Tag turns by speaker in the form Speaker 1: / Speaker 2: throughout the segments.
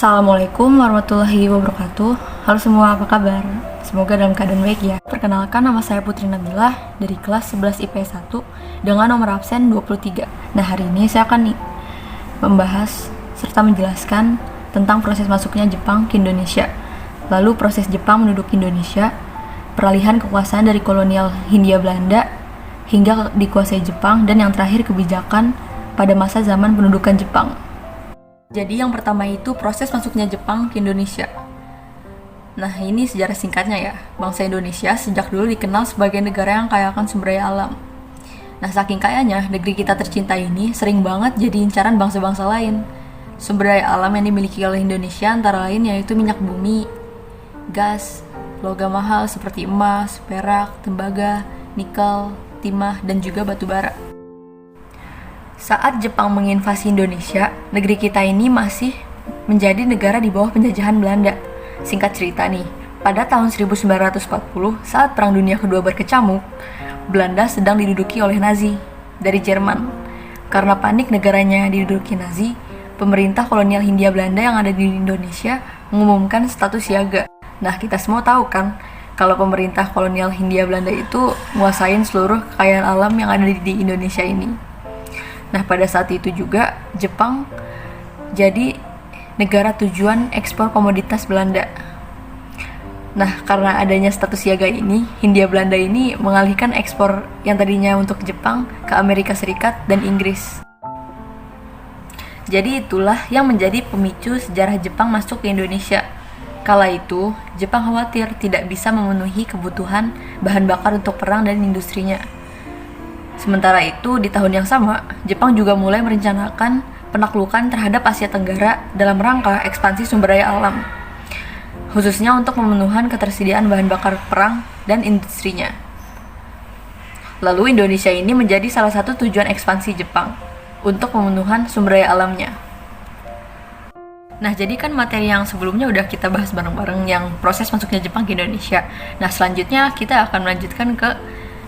Speaker 1: Assalamualaikum warahmatullahi wabarakatuh. Halo semua, apa kabar? Semoga dalam keadaan baik ya. Perkenalkan, nama saya Putri Nabilah dari kelas 11 IPS 1 dengan nomor absen 23. Nah, hari ini saya akan membahas serta menjelaskan tentang proses masuknya Jepang ke Indonesia. Lalu proses Jepang menduduki Indonesia, peralihan kekuasaan dari kolonial Hindia Belanda hingga dikuasai Jepang, dan yang terakhir kebijakan pada masa zaman pendudukan Jepang. Jadi yang pertama itu proses masuknya Jepang ke Indonesia. Nah, ini sejarah singkatnya ya. Bangsa Indonesia sejak dulu dikenal sebagai negara yang kaya akan sumber daya alam. Nah, saking kayanya, negeri kita tercinta ini sering banget jadi incaran bangsa-bangsa lain. Sumber daya alam yang dimiliki oleh Indonesia antara lain yaitu minyak bumi, gas, logam mahal seperti emas, perak, tembaga, nikel, timah, dan juga batu bara. Saat Jepang menginvasi Indonesia, negeri kita ini masih menjadi negara di bawah penjajahan Belanda. Singkat cerita nih, pada tahun 1940, saat Perang Dunia Kedua berkecamuk, Belanda sedang diduduki oleh Nazi dari Jerman. Karena panik negaranya diduduki Nazi, pemerintah kolonial Hindia Belanda yang ada di Indonesia mengumumkan status siaga. Nah, kita semua tahu kan, kalau pemerintah kolonial Hindia Belanda itu menguasain seluruh kekayaan alam yang ada di Indonesia ini. Nah, pada saat itu juga Jepang jadi negara tujuan ekspor komoditas Belanda. Nah, karena adanya status siaga ini, Hindia Belanda ini mengalihkan ekspor yang tadinya untuk Jepang ke Amerika Serikat dan Inggris. Jadi itulah yang menjadi pemicu sejarah Jepang masuk ke Indonesia. Kala itu, Jepang khawatir tidak bisa memenuhi kebutuhan bahan bakar untuk perang dan industrinya. Sementara itu, di tahun yang sama, Jepang juga mulai merencanakan penaklukan terhadap Asia Tenggara dalam rangka ekspansi sumber daya alam, khususnya untuk pemenuhan ketersediaan bahan bakar perang dan industrinya. Lalu Indonesia ini menjadi salah satu tujuan ekspansi Jepang untuk pemenuhan sumber daya alamnya. Nah, jadi kan materi yang sebelumnya udah kita bahas bareng-bareng yang proses masuknya Jepang ke Indonesia. Nah, selanjutnya kita akan melanjutkan ke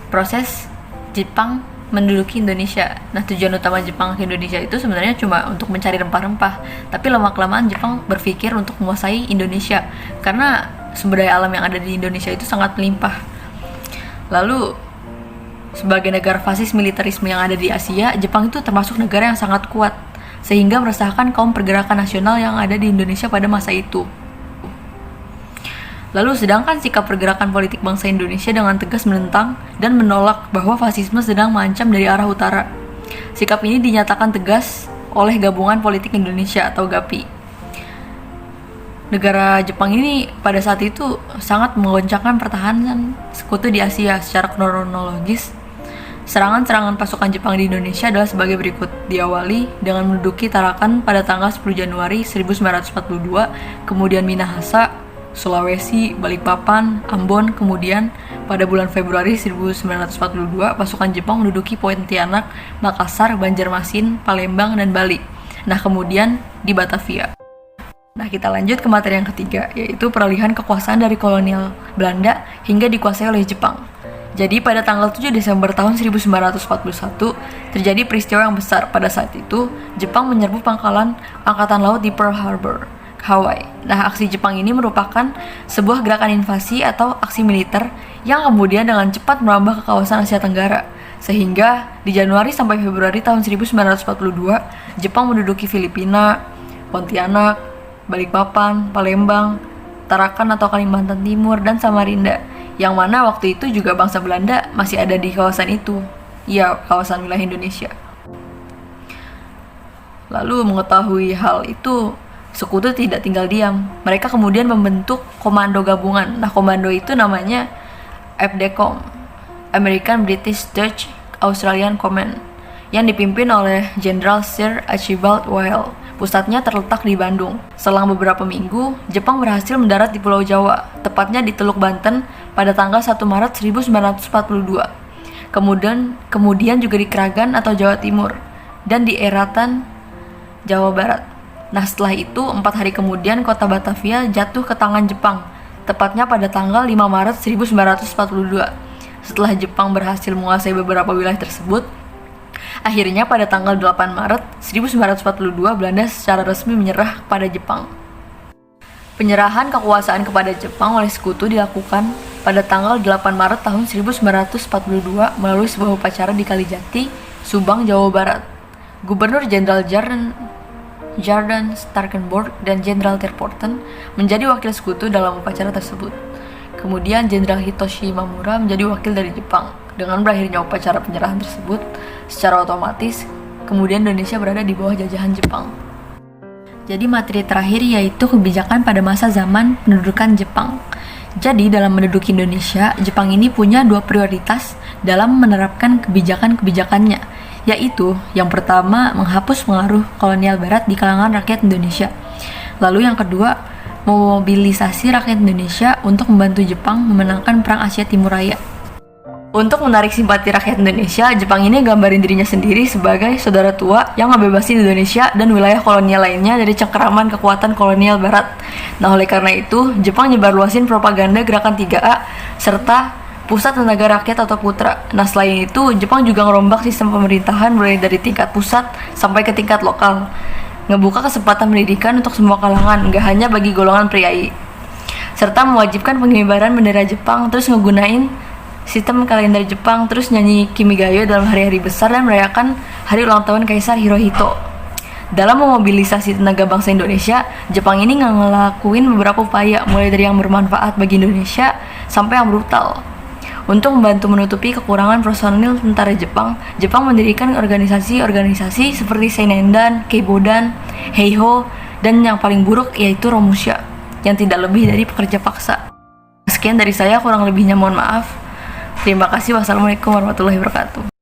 Speaker 1: proses Jepang menduduki Indonesia. Nah, tujuan utama Jepang ke Indonesia itu sebenarnya cuma untuk mencari rempah-rempah. Tapi lama-kelamaan Jepang berpikir untuk menguasai Indonesia karena sumber daya alam yang ada di Indonesia itu sangat melimpah. Lalu, sebagai negara fasis militerisme yang ada di Asia, Jepang itu termasuk negara yang sangat kuat, sehingga meresahkan kaum pergerakan nasional yang ada di Indonesia pada masa itu. Lalu sedangkan sikap pergerakan politik bangsa Indonesia dengan tegas menentang dan menolak bahwa fasisme sedang mengancam dari arah utara. Sikap ini dinyatakan tegas oleh Gabungan Politik Indonesia atau GAPI. Negara Jepang ini pada saat itu sangat menggoncangkan pertahanan sekutu di Asia secara kronologis. Serangan-serangan pasukan Jepang di Indonesia adalah sebagai berikut. Diawali dengan menduduki Tarakan pada tanggal 10 Januari 1942, kemudian Minahasa, Sulawesi, Balikpapan, Ambon, kemudian pada bulan Februari 1942 pasukan Jepang menduduki Pontianak, Makassar, Banjarmasin, Palembang, dan Bali. Nah, kemudian di Batavia. Nah, kita lanjut ke materi yang ketiga, yaitu peralihan kekuasaan dari kolonial Belanda hingga dikuasai oleh Jepang. Jadi pada tanggal 7 Desember tahun 1941 terjadi peristiwa yang besar. Pada saat itu, Jepang menyerbu pangkalan Angkatan Laut di Pearl Harbor, Hawaii. Nah, aksi Jepang ini merupakan sebuah gerakan invasi atau aksi militer yang kemudian dengan cepat merambah ke kawasan Asia Tenggara. Sehingga di Januari sampai Februari tahun 1942, Jepang menduduki Filipina, Pontianak, Balikpapan, Palembang, Tarakan atau Kalimantan Timur, dan Samarinda. Yang mana waktu itu juga bangsa Belanda masih ada di kawasan itu. Ya, kawasan wilayah Indonesia. Lalu mengetahui hal itu, sekutu tidak tinggal diam. Mereka kemudian membentuk komando gabungan. Nah, komando itu namanya AFDCOM, American British Dutch Australian Command, yang dipimpin oleh Jenderal Sir Archibald Whale. Pusatnya terletak di Bandung. Selang beberapa minggu, Jepang berhasil mendarat di Pulau Jawa, tepatnya di Teluk Banten pada tanggal 1 Maret 1942. Kemudian juga di Kragan atau Jawa Timur, dan di Eratan, Jawa Barat. Nah, setelah itu, 4 hari kemudian kota Batavia jatuh ke tangan Jepang, tepatnya pada tanggal 5 Maret 1942. Setelah Jepang berhasil menguasai beberapa wilayah tersebut, akhirnya pada tanggal 8 Maret 1942 Belanda secara resmi menyerah kepada Jepang. Penyerahan kekuasaan kepada Jepang oleh sekutu dilakukan pada tanggal 8 Maret tahun 1942 melalui sebuah upacara di Kalijati, Subang, Jawa Barat. Gubernur Jenderal Jordan Starkenborg dan Jenderal Terporten menjadi wakil sekutu dalam upacara tersebut. Kemudian Jenderal Hitoshi Mamura menjadi wakil dari Jepang. Dengan berakhirnya upacara penyerahan tersebut, secara otomatis, kemudian Indonesia berada di bawah jajahan Jepang. Jadi materi terakhir yaitu kebijakan pada masa zaman pendudukan Jepang. Jadi dalam menduduki Indonesia, Jepang ini punya dua prioritas dalam menerapkan kebijakan-kebijakannya, yaitu yang pertama menghapus pengaruh kolonial barat di kalangan rakyat Indonesia. Lalu yang kedua, memobilisasi rakyat Indonesia untuk membantu Jepang memenangkan Perang Asia Timur Raya. Untuk menarik simpati rakyat Indonesia, Jepang ini gambarin dirinya sendiri sebagai saudara tua yang ngebebasin Indonesia dan wilayah kolonial lainnya dari cengkeraman kekuatan kolonial barat. Nah, oleh karena itu, Jepang nyebarluasin propaganda gerakan 3A serta Pusat Tenaga Rakyat atau Putra. Nah, selain itu, Jepang juga ngerombak sistem pemerintahan mulai dari tingkat pusat sampai ke tingkat lokal. Ngebuka kesempatan pendidikan untuk semua kalangan, nggak hanya bagi golongan priai. Serta mewajibkan pengibaran bendera Jepang, terus ngegunain sistem kalender Jepang, terus nyanyi Kimigayo dalam hari-hari besar dan merayakan hari ulang tahun Kaisar Hirohito. Dalam memobilisasi tenaga bangsa Indonesia, Jepang ini ngelakuin beberapa upaya, mulai dari yang bermanfaat bagi Indonesia sampai yang brutal. Untuk membantu menutupi kekurangan personil tentara Jepang, Jepang mendirikan organisasi-organisasi seperti Seinendan, Keibodan, Heiho, dan yang paling buruk yaitu Romusha, yang tidak lebih dari pekerja paksa. Sekian dari saya, kurang lebihnya mohon maaf. Terima kasih. Wassalamualaikum warahmatullahi wabarakatuh.